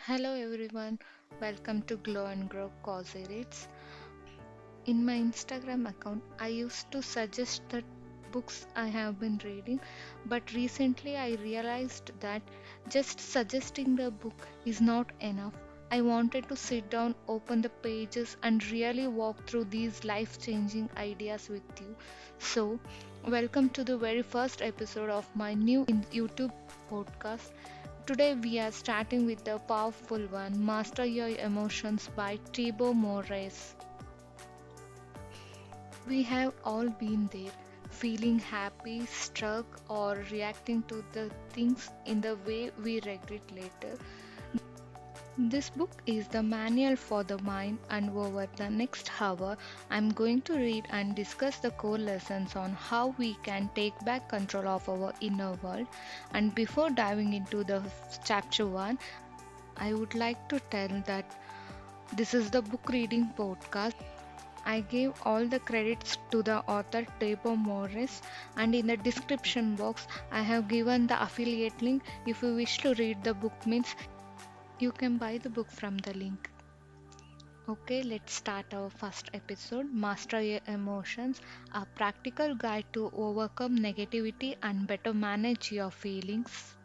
Hello everyone, welcome to Glow and Grow Cozy Reads. In my Instagram account, I used to suggest the books I have been reading, but recently I realized that just suggesting the book is not enough. I wanted to sit down, open the pages, and really walk through these life changing ideas with you. So, welcome to the very first episode of my new YouTube podcast. Today we are starting with the powerful one, Master Your Emotions by Tibor Morris. We have all been there, feeling happy, struck, or reacting to the things in the way we regret later. This book is the manual for the mind, and over the next hour, I'm going to read and discuss the core lessons on how we can take back control of our inner world. And before diving into the chapter 1, I would like to tell that this is the book reading podcast. I gave all the credits to the author Tabo Morris, and in the description box I have given the affiliate link. If you wish to read the book means you can buy the book from the link. Okay, let's start our first episode, Master Your Emotions, a practical guide to overcome negativity and better manage your feelings.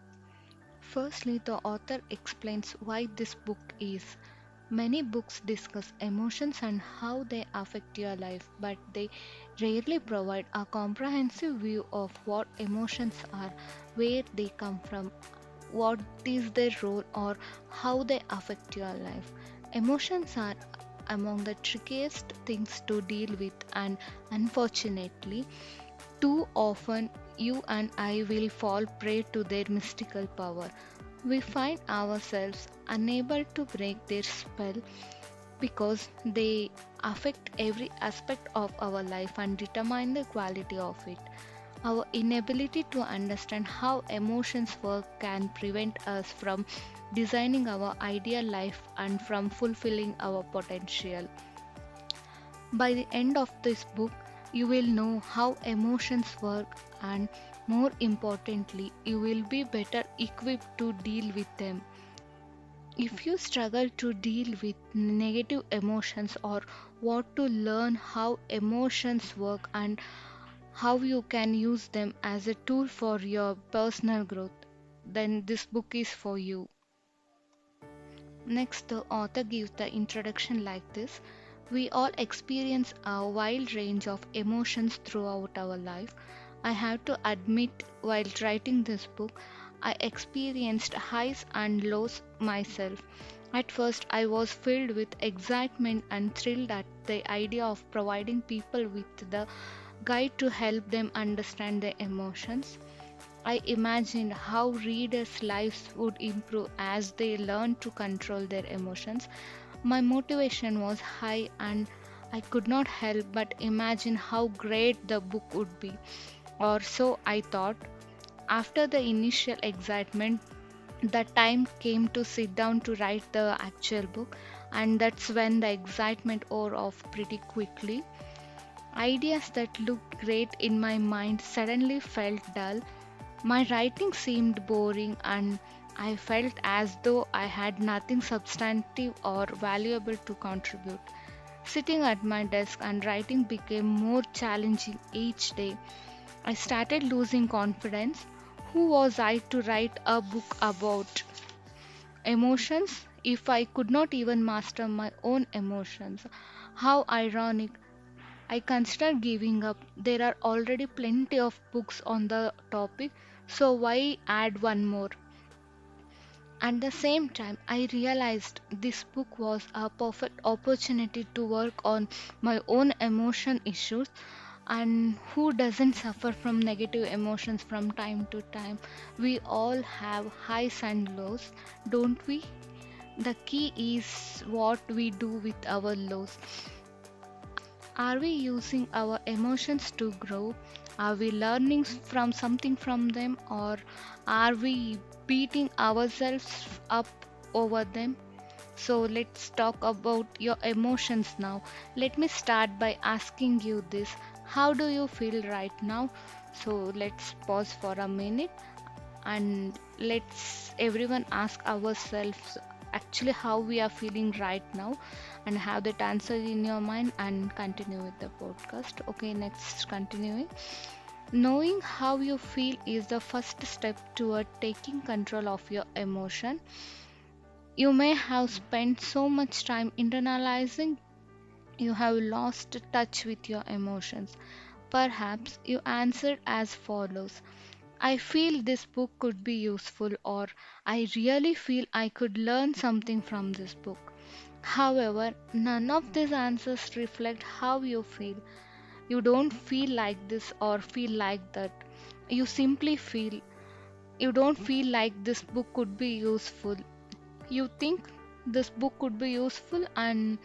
Firstly, the author explains why this book is. Many books discuss emotions and how they affect your life, but they rarely provide a comprehensive view of what emotions are, where they come from, what is their role, or how they affect your life. Emotions are among the trickiest things to deal with, and unfortunately, too often you and I will fall prey to their mystical power. We find ourselves unable to break their spell because they affect every aspect of our life and determine the quality of it. Our inability to understand how emotions work can prevent us from designing our ideal life and from fulfilling our potential. By the end of this book, you will know how emotions work, and more importantly, you will be better equipped to deal with them. If you struggle to deal with negative emotions or want to learn how emotions work and how you can use them as a tool for your personal growth, then this book is for you. Next, the author gives the introduction like this. We all experience a wide range of emotions throughout our life. I have to admit, while writing this book, I experienced highs and lows myself. At first, I was filled with excitement and thrilled at the idea of providing people with the guide to help them understand their emotions. I imagined how readers' lives would improve as they learned to control their emotions. My motivation was high, and I could not help but imagine how great the book would be. Or so I thought. After the initial excitement, the time came to sit down to write the actual book, and that's when the excitement wore off pretty quickly. Ideas that looked great in my mind suddenly felt dull. My writing seemed boring, and I felt as though I had nothing substantive or valuable to contribute. Sitting at my desk and writing became more challenging each day. I started losing confidence. Who was I to write a book about emotions if I could not even master my own emotions? How ironic. I considered giving up. There are already plenty of books on the topic, so why add one more? At the same time, I realized this book was a perfect opportunity to work on my own emotion issues. And who doesn't suffer from negative emotions from time to time? We all have highs and lows, don't we? The key is what we do with our lows. Are we using our emotions to grow? Are we learning from something from them, or are we beating ourselves up over them? So let's talk about your emotions now. Let me start by asking you this. How do you feel right now? So let's pause for a minute and let's everyone ask ourselves actually how we are feeling right now, and have that answer in your mind and continue with the podcast. Okay, next continuing. Knowing how you feel is the first step toward taking control of your emotion. You may have spent so much time internalizing you have lost touch with your emotions. Perhaps you answered as follows: I feel this book could be useful, or I really feel I could learn something from this book. However, none of these answers reflect how you feel. You don't feel like this or feel like that. You simply feel. You don't feel like this book could be useful. You think this book could be useful, and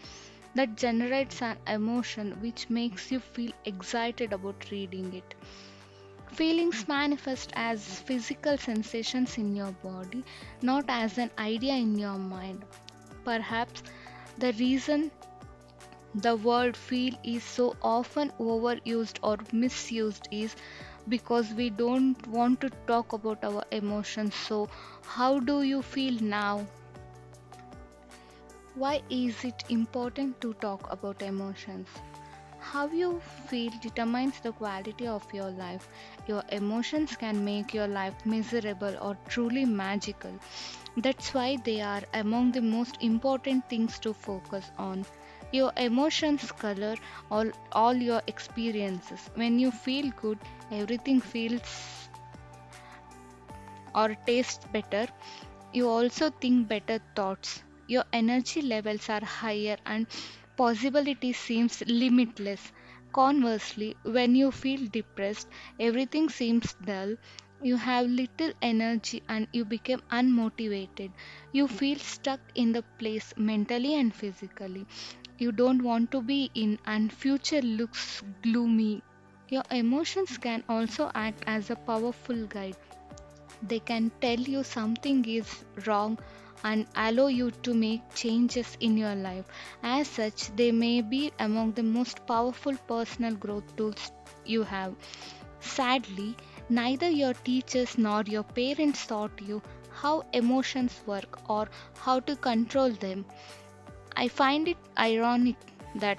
that generates an emotion which makes you feel excited about reading it. Feelings manifest as physical sensations in your body, not as an idea in your mind. Perhaps the reason the word feel is so often overused or misused is because we don't want to talk about our emotions. So, how do you feel now? Why is it important to talk about emotions? How you feel determines the quality of your life. Your emotions can make your life miserable or truly magical. That's why they are among the most important things to focus on. Your emotions color all your experiences. When you feel good, everything feels or tastes better. You also think better thoughts. Your energy levels are higher and possibility seems limitless. Conversely, when you feel depressed, everything seems dull. You have little energy and you become unmotivated. You feel stuck in the place mentally and physically. You don't want to be in, and future looks gloomy. Your emotions can also act as a powerful guide. They can tell you something is wrong and allow you to make changes in your life. As such, they may be among the most powerful personal growth tools you have. Sadly, neither your teachers nor your parents taught you how emotions work or how to control them. I find it ironic that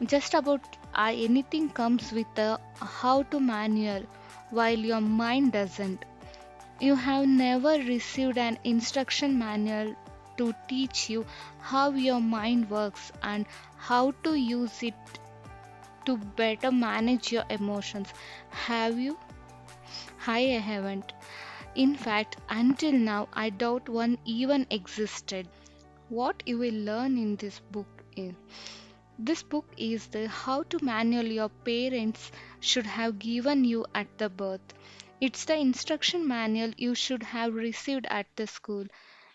just about anything comes with a how to manual while your mind doesn't. You have never received an instruction manual to teach you how your mind works and how to use it to better manage your emotions. Have you? I haven't. In fact, until now, I doubt one even existed. What you will learn in this book is the how to manual your parents should have given you at the birth. It's the instruction manual you should have received at the school.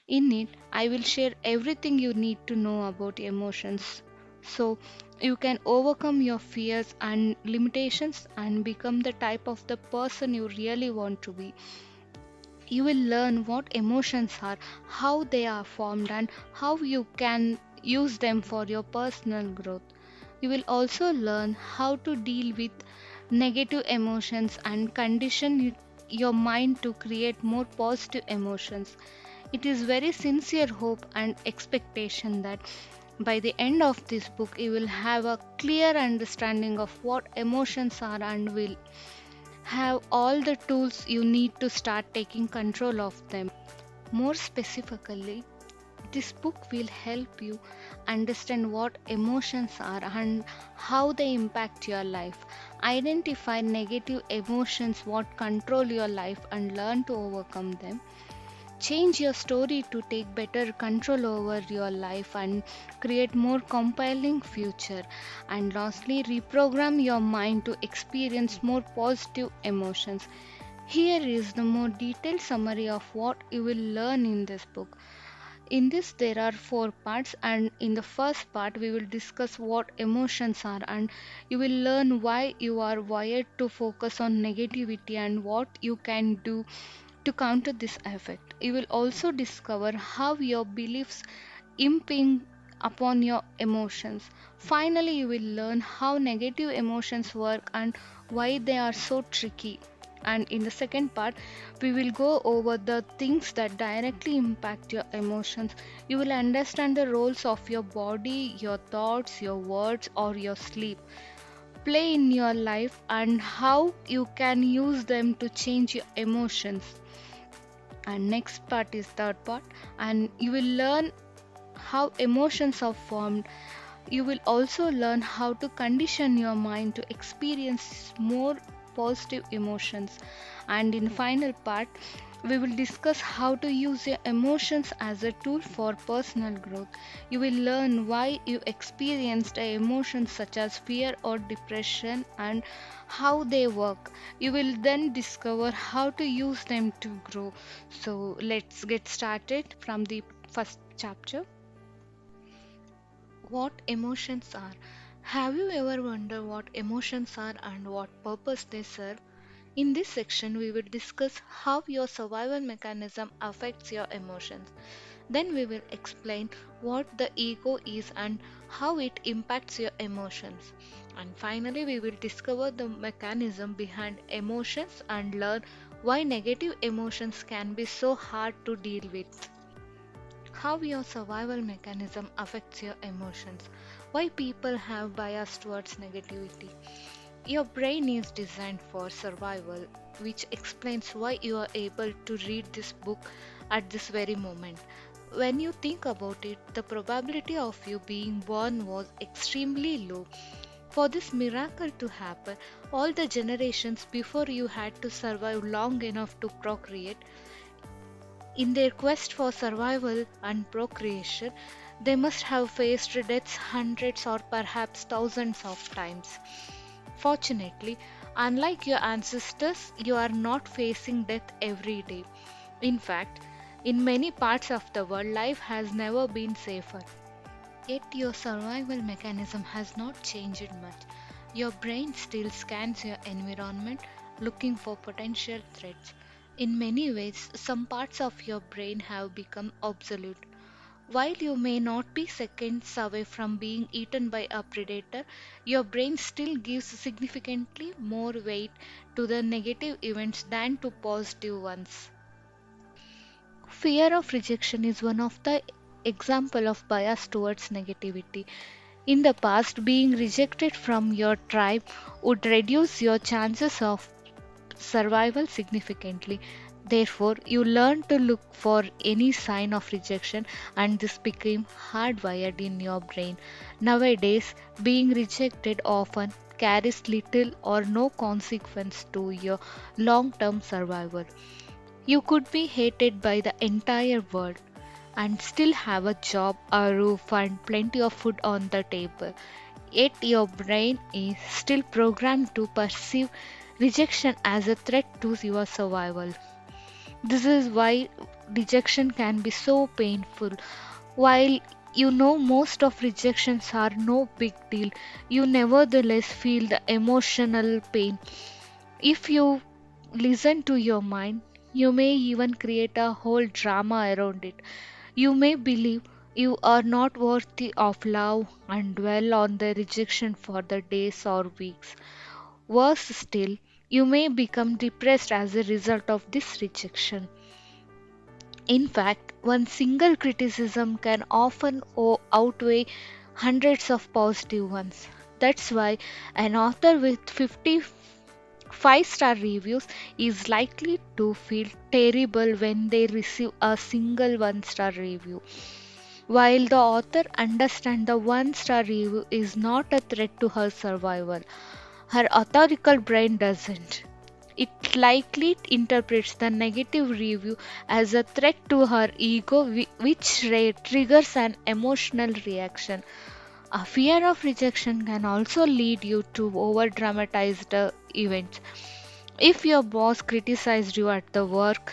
In it, I will share everything you need to know about emotions so you can overcome your fears and limitations and become the type of the person you really want to be. You will learn what emotions are, how they are formed, and how you can use them for your personal growth. You will also learn how to deal with negative emotions and condition your mind to create more positive emotions. It is very sincere hope and expectation that by the end of this book you will have a clear understanding of what emotions are and will have all the tools you need to start taking control of them. More specifically, this book will help you understand what emotions are and how they impact your life. Identify negative emotions, what control your life, and learn to overcome them. Change your story to take better control over your life and create more compelling future. And lastly, reprogram your mind to experience more positive emotions. Here is the more detailed summary of what you will learn in this book. In this, there are four parts, and in the first part, we will discuss what emotions are, and you will learn why you are wired to focus on negativity and what you can do to counter this effect. You will also discover how your beliefs impinge upon your emotions. Finally, you will learn how negative emotions work and why they are so tricky. And in the second part, we will go over the things that directly impact your emotions. You will understand the roles of your body, your thoughts, your words, or your sleep play in your life, and how you can use them to change your emotions. And next part is third part, and you will learn how emotions are formed. You will also learn how to condition your mind to experience more positive emotions. And in final part, we will discuss how to use your emotions as a tool for personal growth. You will learn why you experienced emotions such as fear or depression and how they work. You will then discover how to use them to grow. So let's get started from the first chapter. What emotions are. Have you ever wondered what emotions are and what purpose they serve? In this section, we will discuss how your survival mechanism affects your emotions. Then, we will explain what the ego is and how it impacts your emotions. And finally, we will discover the mechanism behind emotions and learn why negative emotions can be so hard to deal with. How your survival mechanism affects your emotions. Why people have bias towards negativity. Your brain is designed for survival, which explains why you are able to read this book at this very moment. When you think about it, the probability of you being born was extremely low. For this miracle to happen, all the generations before you had to survive long enough to procreate. In their quest for survival and procreation, they must have faced deaths hundreds or perhaps thousands of times. Fortunately, unlike your ancestors, you are not facing death every day. In fact, in many parts of the world, life has never been safer. Yet your survival mechanism has not changed much. Your brain still scans your environment looking for potential threats. In many ways, some parts of your brain have become obsolete. While you may not be seconds away from being eaten by a predator, your brain still gives significantly more weight to the negative events than to positive ones. Fear of rejection is one of the example of bias towards negativity. In the past, being rejected from your tribe would reduce your chances of survival significantly. Therefore, you learn to look for any sign of rejection, and this became hardwired in your brain. Nowadays, being rejected often carries little or no consequence to your long term survival. You could be hated by the entire world and still have a job, a roof, and plenty of food on the table. Yet your brain is still programmed to perceive rejection as a threat to your survival. This is why rejection can be so painful. While you know most of rejections are no big deal, you nevertheless feel the emotional pain. If you listen to your mind, you may even create a whole drama around it. You may believe you are not worthy of love and dwell on the rejection for the days or weeks. Worse still, you may become depressed as a result of this rejection. In fact, one single criticism can often outweigh hundreds of positive ones. That's why an author with 50 five-star reviews is likely to feel terrible when they receive a single one-star review. While the author understands the one-star review is not a threat to her survival, her authorical brain doesn't. It likely interprets the negative review as a threat to her ego, which triggers an emotional reaction. A fear of rejection can also lead you to over dramatize the events. If your boss criticized you at the work,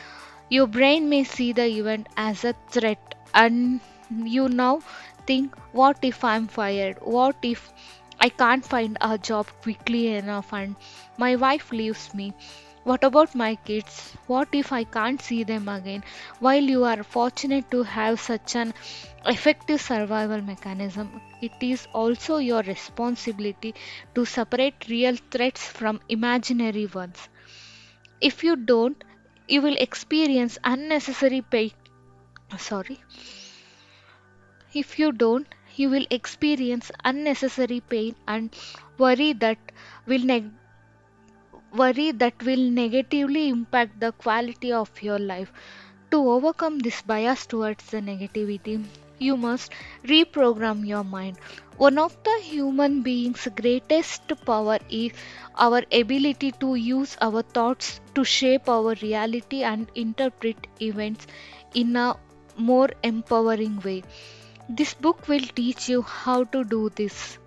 your brain may see the event as a threat, and you now think, what if I'm fired? What if I can't find a job quickly enough and my wife leaves me? What about my kids? What if I can't see them again? While you are fortunate to have such an effective survival mechanism, it is also your responsibility to separate real threats from imaginary ones. If you don't, you will experience unnecessary pain. Sorry. If you don't, you will experience unnecessary pain and worry that will neg- worry that will negatively impact the quality of your life. To overcome this bias towards the negativity, you must reprogram your mind. One of the human being's greatest power is our ability to use our thoughts to shape our reality and interpret events in a more empowering way. This book will teach you how to do this.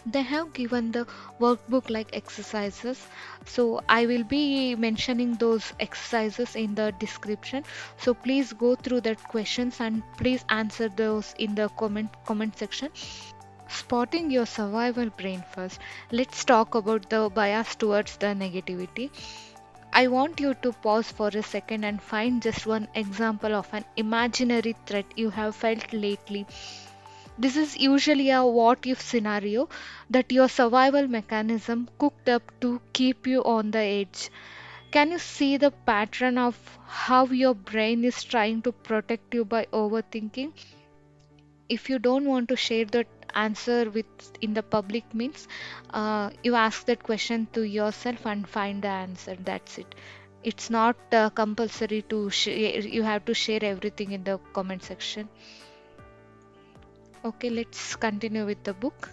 They have given the workbook like exercises, so I will be mentioning those exercises in the description, so please go through that questions and please answer those in the comment section. Spotting your survival brain first. Let's talk about the bias towards the negativity. I want you to pause for a second and find just one example of an imaginary threat you have felt lately. This is usually a what if scenario that your survival mechanism cooked up to keep you on the edge. Can you see the pattern of how your brain is trying to protect you by overthinking? If you don't want to share that answer with in the public means, you ask that question to yourself and find the answer. That's it. It's not compulsory to share. You have to share everything in the comment section. Okay, let's continue with the book.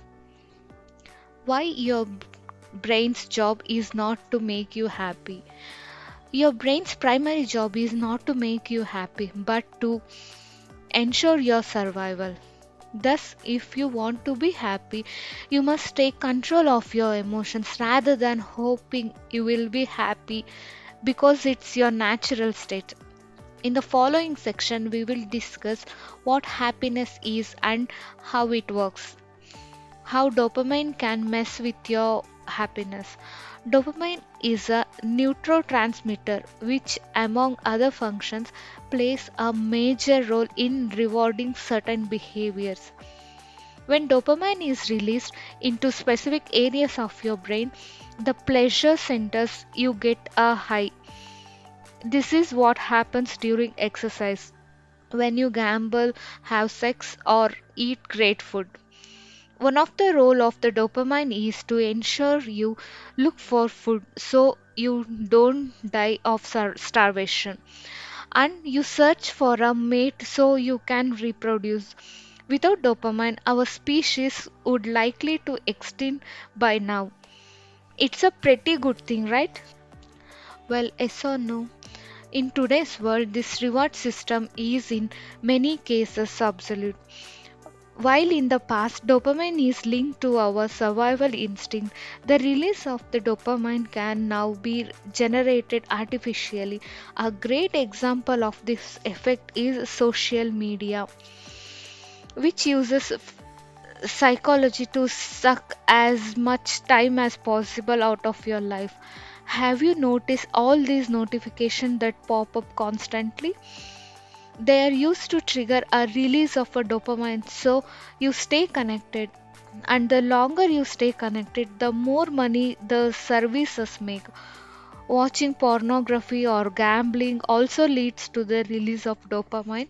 Why your brain's job is not to make you happy. Your brain's primary job is not to make you happy, but to ensure your survival. Thus, if you want to be happy, you must take control of your emotions rather than hoping you will be happy because it's your natural state. In the following section, we will discuss what happiness is and how it works. How dopamine can mess with your happiness. Dopamine is a neurotransmitter which, among other functions, plays a major role in rewarding certain behaviors. When dopamine is released into specific areas of your brain, the pleasure centers, you get a high. This is what happens during exercise, when you gamble, have sex, or eat great food. One of the role of the dopamine is to ensure you look for food so you don't die of starvation, and you search for a mate so you can reproduce. Without dopamine, our species would likely to extinct by now. It's a pretty good thing, right? Well, yes or no? In today's world, this reward system is in many cases absolute. While in the past dopamine is linked to our survival instinct, the release of the dopamine can now be generated artificially. A great example of this effect is social media, which uses psychology to suck as much time as possible out of your life. Have you noticed all these notifications that pop up constantly? They are used to trigger a release of a dopamine, so you stay connected. And the longer you stay connected, the more money the services make. Watching pornography or gambling also leads to the release of dopamine,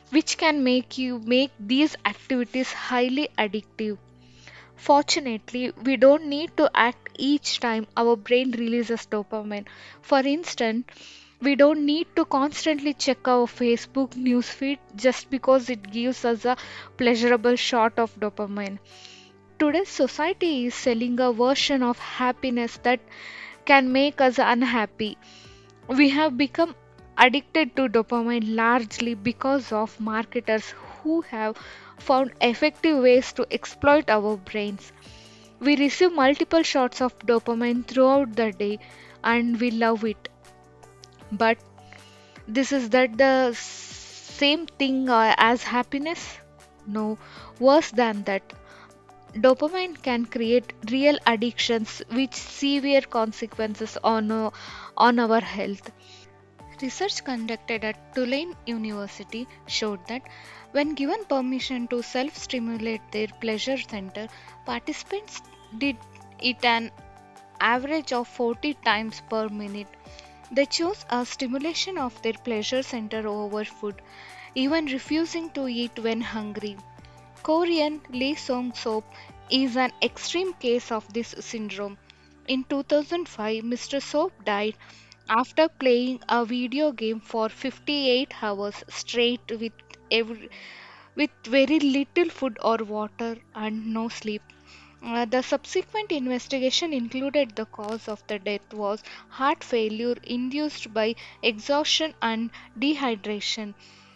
which can make these activities highly addictive. Fortunately, we don't need to act each time our brain releases dopamine. For instance, we don't need to constantly check our Facebook newsfeed just because it gives us a pleasurable shot of dopamine. Today's society is selling a version of happiness that can make us unhappy. We have become addicted to dopamine largely because of marketers who have found effective ways to exploit our brains. We receive multiple shots of dopamine throughout the day and we love it. But this is that the same thing as happiness? No, worse than that. Dopamine can create real addictions with severe consequences on our health. Research conducted at Tulane University showed that when given permission to self stimulate their pleasure center, participants did it an average of 40 times per minute. They choose a stimulation of their pleasure center over food, even refusing to eat when hungry. Korean Lee Song Sop is an extreme case of this syndrome. In 2005, Mr. Soap died after playing a video game for 58 hours straight every, with very little food or water and no sleep. The subsequent investigation included the cause of the death was heart failure induced by exhaustion and dehydration.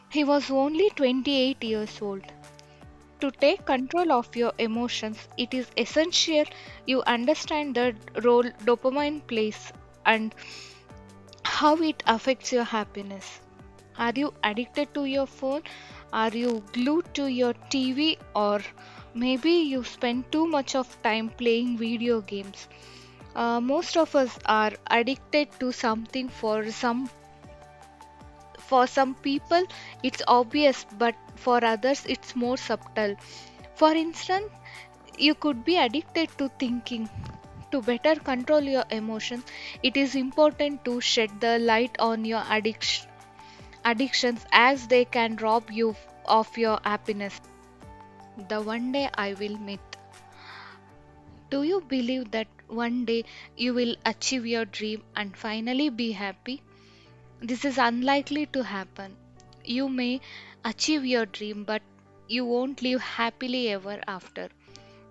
He was only 28 years old. To take control of your emotions, it is essential you understand the role dopamine plays and how it affects your happiness. Are you addicted to your phone? Are you glued to your TV? Or maybe you spend too much of time playing video games. Most of us are addicted to something. For some people it's obvious, but for others it's more subtle. For instance, you could be addicted to thinking. To better control your emotions, it is important to shed the light on your addictions, as they can rob you of your happiness. The one day I will myth. Do you believe that one day you will achieve your dream and finally be happy? This is unlikely to happen. You may achieve your dream, but you won't live happily ever after.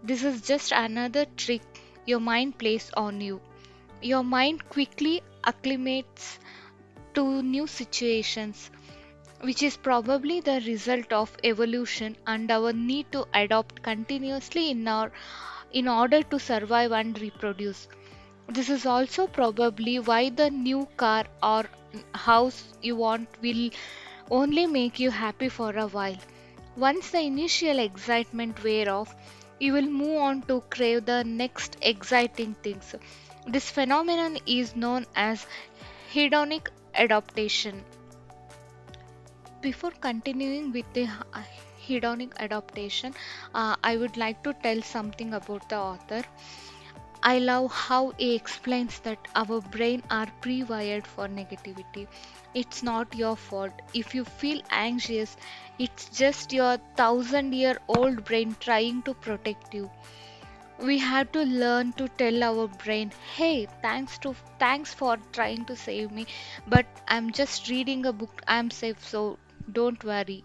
This is just another trick your mind plays on you. Your mind quickly acclimates to new situations, which is probably the result of evolution and our need to adapt continuously in order to survive and reproduce. This is also probably why the new car or house you want will only make you happy for a while. Once the initial excitement wear off, you will move on to crave the next exciting things. This phenomenon is known as hedonic adaptation. Before continuing with the hedonic adaptation, I would like to tell something about the author. I love how he explains that our brain are pre-wired for negativity. It's not your fault. If you feel anxious, it's just your 1,000-year-old brain trying to protect you. We have to learn to tell our brain, "Hey, thanks for trying to save me, but I'm just reading a book. I'm safe, so don't worry."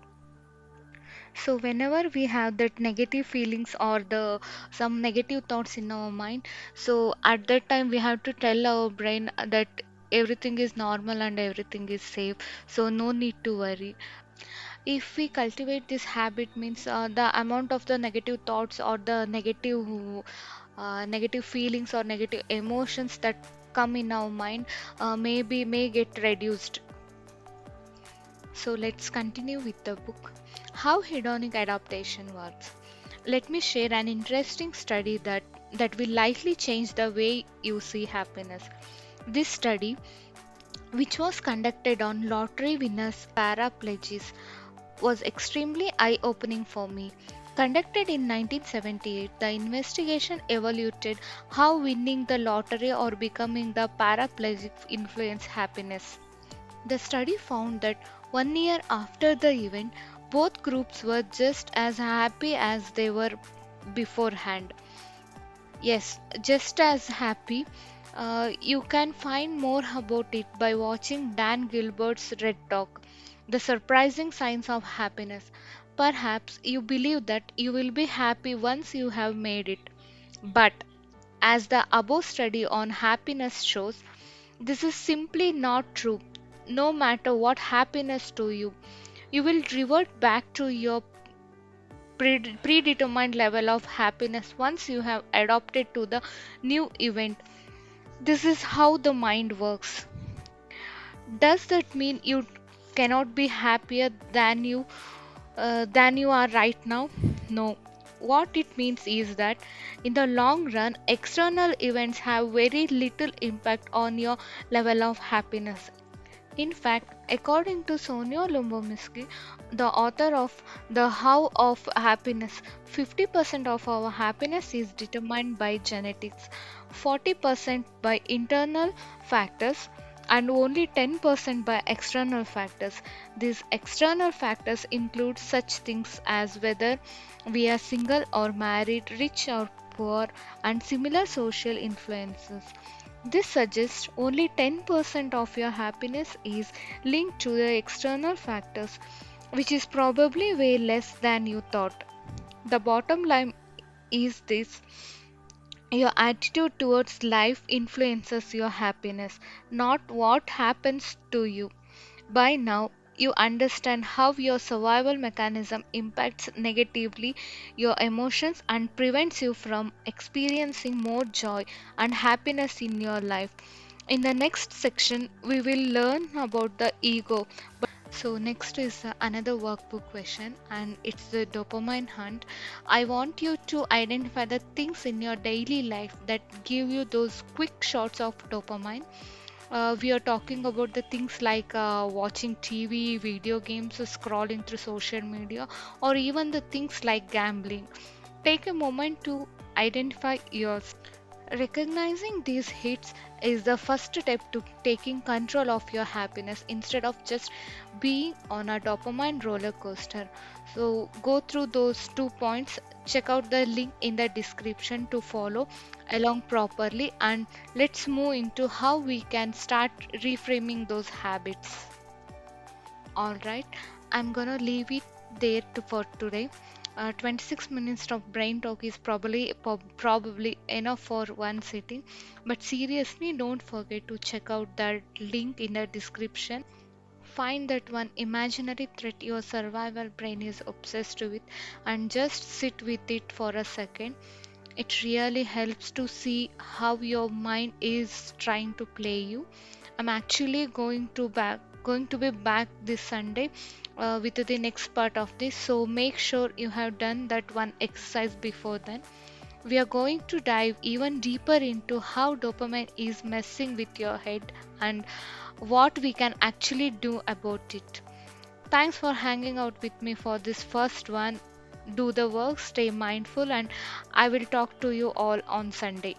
So whenever we have that negative feelings or the some negative thoughts in our mind, so at that time we have to tell our brain that everything is normal and everything is safe, so no need to worry. If we cultivate this habit, means the amount of the negative thoughts or the negative feelings or negative emotions that come in our mind, may get reduced. So let's continue with the book. How hedonic adaptation works. Let me share an interesting study that will likely change the way you see happiness. This study, which was conducted on lottery winners paraplegics, was extremely eye-opening for me. Conducted in 1978, the investigation evaluated how winning the lottery or becoming the paraplegic influenced happiness. The study found that 1 year after the event, both groups were just as happy as they were beforehand. Yes, just as happy. You can find more about it by watching Dan Gilbert's Red Talk, The Surprising Signs of Happiness. Perhaps you believe that you will be happy once you have made it. But, as the above study on happiness shows, this is simply not true. No matter what happiness to you, you will revert back to your predetermined level of happiness once you have adopted to the new event. This is how the mind works. Does that mean you cannot be happier than you are right now? No. What it means is that in the long run, external events have very little impact on your level of happiness. In fact, according to Sonia Lubomirsky, the author of The How of Happiness, 50% of our happiness is determined by genetics, 40% by internal factors, and only 10% by external factors. These external factors include such things as whether we are single or married, rich or poor, and similar social influences. This suggests only 10% of your happiness is linked to the external factors, which is probably way less than you thought. The bottom line is this: your attitude towards life influences your happiness, not what happens to you. By now, you understand how your survival mechanism impacts negatively your emotions and prevents you from experiencing more joy and happiness in your life. In the next section, we will learn about the ego. So next is another workbook question, and it's the dopamine hunt. I want you to identify the things in your daily life that give you those quick shots of dopamine. We are talking about the things like watching TV, video games, scrolling through social media, or even the things like gambling. Take a moment to identify yours. Recognizing these hits is the first step to taking control of your happiness instead of just being on a dopamine roller coaster. So, go through those 2 points, check out the link in the description to follow along properly, and let's move into how we can start reframing those habits. Alright, I'm gonna leave it there for today. 26 minutes of brain talk is probably enough for one sitting, but seriously, don't forget to check out that link in the description. Find that one imaginary threat your survival brain is obsessed with and just sit with it for a second. It really helps to see how your mind is trying to play you. I'm actually going to be back this Sunday with the next part of this. So make sure you have done that one exercise before then. We are going to dive even deeper into how dopamine is messing with your head and what we can actually do about it. Thanks for hanging out with me for this first one. Do the work, stay mindful, and I will talk to you all on Sunday.